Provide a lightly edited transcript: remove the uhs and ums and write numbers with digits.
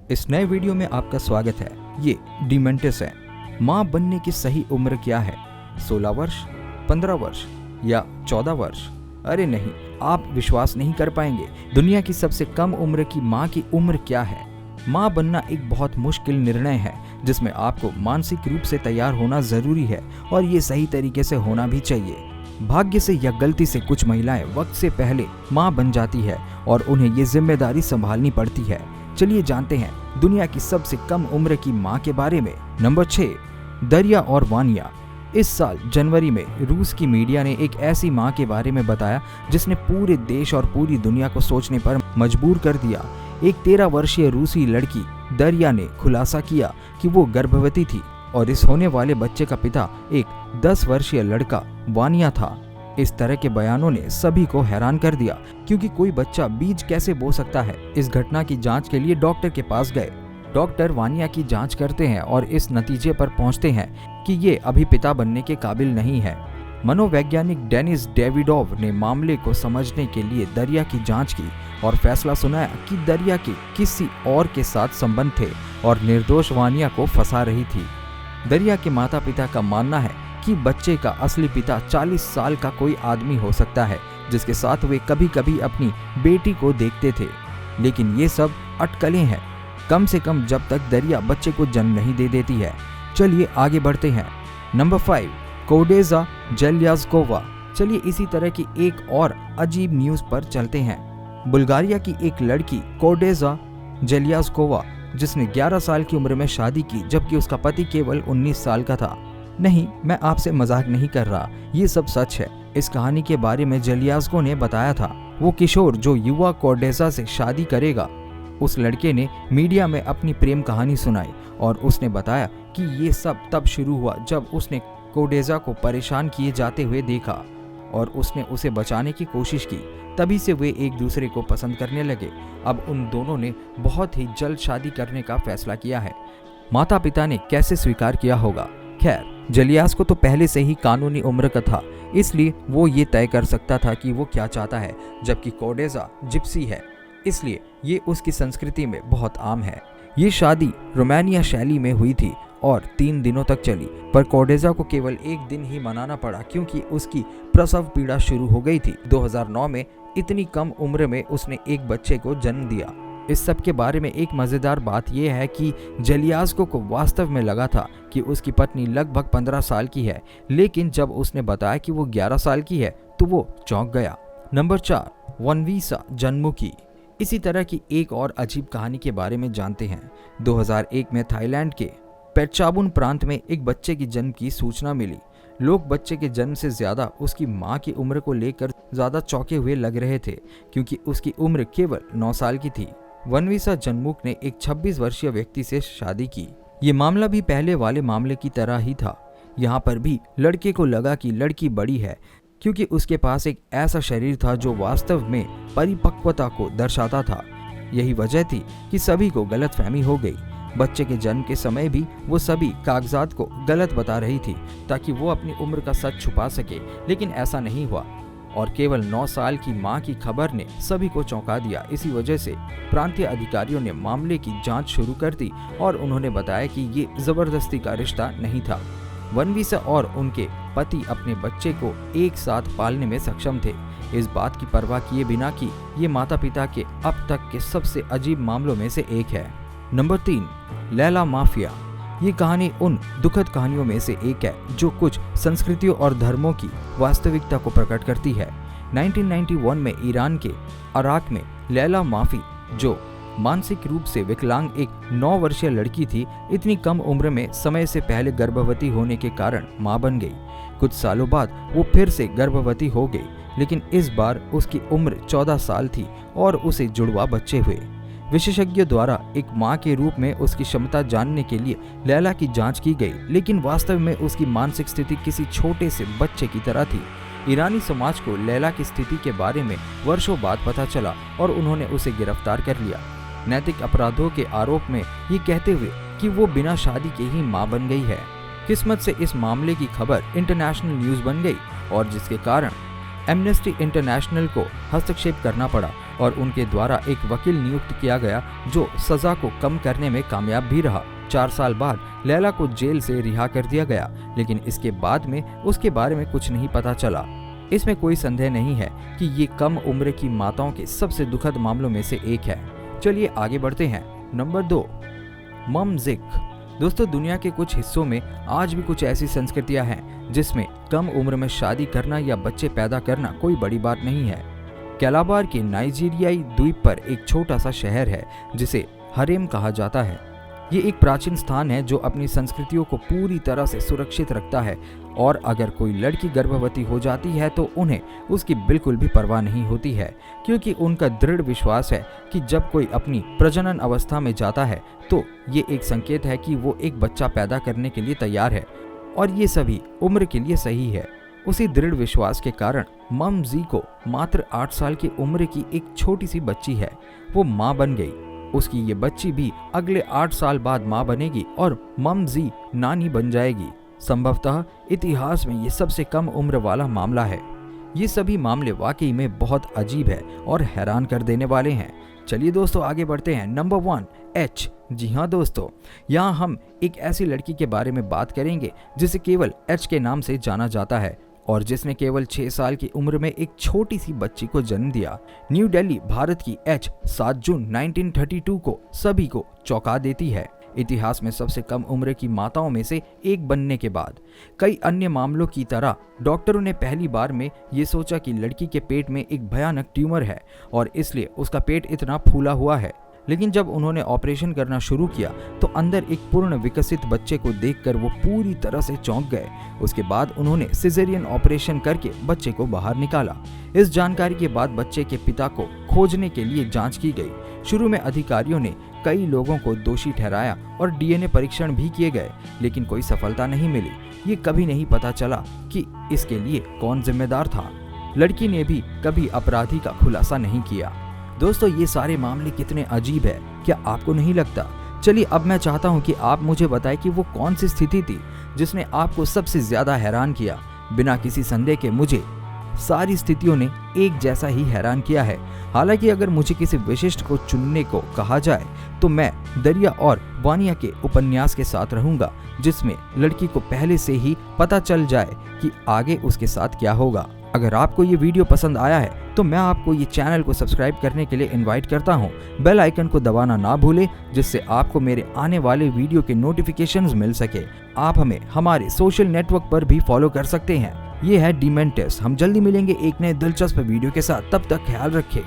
इस नए वीडियो में आपका स्वागत है। ये डिमेंटिस है। माँ बनने की सही उम्र क्या है? 16 वर्ष, 15 वर्ष या 14 वर्ष? अरे नहीं, आप विश्वास नहीं कर पाएंगे। दुनिया की सबसे कम उम्र की माँ की उम्र क्या है? माँ बनना एक बहुत मुश्किल निर्णय है जिसमें आपको मानसिक रूप से तैयार होना जरूरी है और ये सही तरीके से होना भी चाहिए। भाग्य से या गलती से कुछ महिलाएं वक्त से पहले माँ बन जाती है और उन्हें ये जिम्मेदारी संभालनी पड़ती है। चलिए जानते हैं दुनिया की सबसे कम उम्र की माँ के बारे में। नंबर 6, दरिया और वानिया। इस साल जनवरी में रूस की मीडिया ने एक ऐसी माँ के बारे में बताया जिसने पूरे देश और पूरी दुनिया को सोचने पर मजबूर कर दिया। एक 13 वर्षीय रूसी लड़की दरिया ने खुलासा किया कि वो गर्भवती थी और इस होने वाले बच्चे का पिता एक 10 वर्षीय लड़का वानिया था। इस तरह के बयानों ने सभी को हैरान कर दिया क्योंकि कोई बच्चा बीज कैसे बो सकता है। इस घटना की जांच के लिए डॉक्टर के पास गए। डॉक्टर वानिया की जांच करते हैं और इस नतीजे पर पहुंचते हैं कि ये अभी पिता बनने के काबिल नहीं है। मनोवैज्ञानिक डेनिस डेविडोव ने मामले को समझने के लिए दरिया की जांच की और फैसला सुनाया कि दरिया के किसी और के साथ संबंध थे और निर्दोष वानिया को फंसा रही थी। दरिया के माता पिता का मानना है कि बच्चे का असली पिता 40 साल का कोई आदमी हो सकता है जिसके साथ वे कभी कभी अपनी बेटी को देखते थे। लेकिन ये सब अटकलें हैं, कम से कम जब तक दरिया बच्चे को जन्म नहीं दे देती है। चलिए आगे बढ़ते हैं। नंबर 5, कोडेजा जेल्याज़कोवा। चलिए इसी तरह की एक और अजीब न्यूज पर चलते हैं। बुल्गारिया की एक लड़की कोडेजा जेल्याज़कोवा जिसने 11 साल की उम्र में शादी की जबकि उसका पति केवल 19 साल का था। नहीं, मैं आपसे मजाक नहीं कर रहा, ये सब सच है। इस कहानी के बारे में जेल्याज़को ने बताया था। वो किशोर जो युवा कोडेजा से शादी करेगा, उस लड़के ने मीडिया में अपनी प्रेम कहानी सुनाई और उसने बताया कि ये सब तब शुरू हुआ जब उसने कोडेजा को परेशान किए जाते हुए देखा और उसने उसे बचाने की कोशिश की। तभी से वे एक दूसरे को पसंद करने लगे। अब उन दोनों ने बहुत ही जल्द शादी करने का फैसला किया है। माता पिता ने कैसे स्वीकार किया होगा? खैर, जेल्याज़को तो पहले से ही कानूनी उम्र का था, इसलिए वो ये तय कर सकता था कि वो क्या चाहता है, जबकि कोडेजा जिप्सी है, इसलिए ये उसकी संस्कृति में बहुत आम है। ये शादी रोमानिया शैली में हुई थी और 3 दिनों तक चली, पर कोडेजा को केवल 1 दिन ही मनाना पड़ा क्योंकि उसकी प्रसव पीड़ा शुरू हो गई थी। 2009 में इतनी कम उम्र में उसने एक बच्चे को जन्म दिया। इस सब के बारे में एक मज़ेदार बात यह है कि जेल्याज़को को वास्तव में लगा था कि उसकी पत्नी लगभग 15 साल की है, लेकिन जब उसने बताया कि वो 11 साल की है तो वो चौंक गया। नंबर 4, वनवीसा जन्मुखी। इसी तरह की एक और अजीब कहानी के बारे में जानते हैं। 2001 में थाईलैंड के पेटचाबुन प्रांत में एक बच्चे की जन्म की सूचना मिली। लोग बच्चे के जन्म से ज्यादा उसकी मां की उम्र को लेकर ज्यादा चौंके हुए लग रहे थे क्योंकि उसकी उम्र केवल 9 साल की थी। वनवीसा जन्मुख ने एक 26 वर्षीय व्यक्ति से शादी की। ये मामला भी पहले वाले मामले की तरह ही था। यहाँ पर भी लड़के को लगा कि लड़की बड़ी है क्योंकि उसके पास एक ऐसा शरीर था जो वास्तव में परिपक्वता को दर्शाता था। यही वजह थी कि सभी को गलतफहमी हो गई। बच्चे के जन्म के समय भी वो सभी कागजात को गलत बता रही थी ताकि वो अपनी उम्र का सच छुपा सके, लेकिन ऐसा नहीं हुआ और केवल 9 साल की मां की खबर ने सभी को चौंका दिया। इसी वजह से प्रांतीय अधिकारियों ने मामले की जांच शुरू कर दी और उन्होंने बताया कि ये जबरदस्ती का रिश्ता नहीं था। वनवीसा और उनके पति अपने बच्चे को एक साथ पालने में सक्षम थे, इस बात की परवाह किए बिना कि ये माता पिता के अब तक के सबसे अजीब मामलों में से एक है। Number 3, Laila mafia. ये कहानी उन दुखद कहानियों में से एक है जो कुछ संस्कृतियों और धर्मों की वास्तविकता को प्रकट करती है। 1991 में ईरान के अराक में लैला माफी, जो मानसिक रूप से विकलांग एक 9 वर्षीय लड़की थी, इतनी कम उम्र में समय से पहले गर्भवती होने के कारण मां बन गई। कुछ सालों बाद वो फिर से गर्भवती हो गई, लेकिन इस बार उसकी उम्र 14 साल थी और उसे जुड़वा बच्चे हुए। विशेषज्ञों द्वारा एक मां के रूप में उसकी क्षमता जानने के लिए लैला की जांच की गई, लेकिन वास्तव में उसकी मानसिक स्थिति किसी छोटे से बच्चे की तरह थी। ईरानी समाज को लैला की स्थिति के बारे में वर्षों बाद पता चला और उन्होंने उसे गिरफ्तार कर लिया, नैतिक अपराधों के आरोप में ये कहते हुए कि वो बिना शादी के ही मां बन गई है। किस्मत से इस मामले की खबर इंटरनेशनल न्यूज बन गई और जिसके कारण एमनेस्टी इंटरनेशनल को हस्तक्षेप करना पड़ा और उनके द्वारा एक वकील नियुक्त किया गया जो सजा को कम करने में कामयाब भी रहा। 4 साल बाद लैला को जेल से रिहा कर दिया गया, लेकिन इसके बाद में उसके बारे में कुछ नहीं पता चला। इसमें कोई संदेह नहीं है कि ये कम उम्र की माताओं के सबसे दुखद मामलों में से एक है। चलिए आगे बढ़ते हैं। नंबर 2, ममज़िक। दोस्तों, दुनिया के कुछ हिस्सों में आज भी कुछ ऐसी संस्कृतियां हैं जिसमें कम उम्र में शादी करना या बच्चे पैदा करना कोई बड़ी बात नहीं है। कैलाबार के नाइजीरियाई द्वीप पर एक छोटा सा शहर है जिसे हरेम कहा जाता है। ये एक प्राचीन स्थान है जो अपनी संस्कृतियों को पूरी तरह से सुरक्षित रखता है, और अगर कोई लड़की गर्भवती हो जाती है तो उन्हें उसकी बिल्कुल भी परवाह नहीं होती है, क्योंकि उनका दृढ़ विश्वास है कि जब कोई अपनी प्रजनन अवस्था में जाता है तो ये एक संकेत है कि वो एक बच्चा पैदा करने के लिए तैयार है, और ये सभी उम्र के लिए सही है। उसी दृढ़ विश्वास के कारण ममज़ी को मात्र 8 साल की उम्र की एक छोटी सी बच्ची है। वो माँ बन गई। उसकी ये बच्ची भी अगले 8 साल बाद माँ बनेगी और ममज़ी नानी बन जाएगी। संभवतः इतिहास में ये सबसे कम उम्र वाला मामला है। ये सभी मामले वाकई में बहुत अजीब है और हैरान कर देने वाले हैं। चलिए दोस्तों आगे बढ़ते हैं। Number 1, H. जी हाँ दोस्तों, यहाँ हम एक ऐसी लड़की के बारे में बात करेंगे जिसे केवल एच के नाम से जाना जाता है और जिसने केवल 6 साल की उम्र में एक छोटी सी बच्ची को जन्म दिया। न्यू दिल्ली, भारत की एच 7 जून 1932 को सभी को चौंका देती है। इतिहास में सबसे कम उम्र की माताओं में से एक बनने के बाद कई अन्य मामलों की तरह डॉक्टरों ने पहली बार में ये सोचा कि लड़की के पेट में एक भयानक ट्यूमर है और इसलिए उसका पेट इतना फूला हुआ है। लेकिन जब उन्होंने ऑपरेशन करना शुरू किया तो अंदर एक पूर्ण विकसित बच्चे को देखकर वो पूरी तरह से चौंक गए। उसके बाद उन्होंने सिजेरियन ऑपरेशन करके बच्चे को बाहर निकाला। इस जानकारी के बाद बच्चे के पिता को खोजने के लिए जांच की गई। शुरू में अधिकारियों ने कई लोगों को दोषी ठहराया और डीएनए परीक्षण भी किए गए, लेकिन कोई सफलता नहीं मिली। ये कभी नहीं पता चला कि इसके लिए कौन जिम्मेदार था। लड़की ने भी कभी अपराधी का खुलासा नहीं किया। दोस्तों, ये सारे मामले कितने अजीब है, क्या आपको नहीं लगता? चलिए अब मैं चाहता हूँ कि आप मुझे बताएं कि वो कौन सी स्थिति थी जिसने आपको सबसे ज्यादा हैरान किया। बिना किसी संदेह के मुझे सारी स्थितियों ने एक जैसा ही हैरान किया है। हालांकि अगर मुझे किसी विशिष्ट को चुनने को कहा जाए तो मैं दरिया और वानिया के उपन्यास के साथ रहूंगा, जिसमें लड़की को पहले से ही पता चल जाए कि आगे उसके साथ क्या होगा। अगर आपको ये वीडियो पसंद आया है तो मैं आपको ये चैनल को सब्सक्राइब करने के लिए इनवाइट करता हूँ। बेल आइकन को दबाना ना भूलें, जिससे आपको मेरे आने वाले वीडियो के नोटिफिकेशंस मिल सके। आप हमें हमारे सोशल नेटवर्क पर भी फॉलो कर सकते हैं। ये है डिमेंटिस। हम जल्दी मिलेंगे एक नए दिलचस्प वीडियो के साथ। तब तक ख्याल रखें।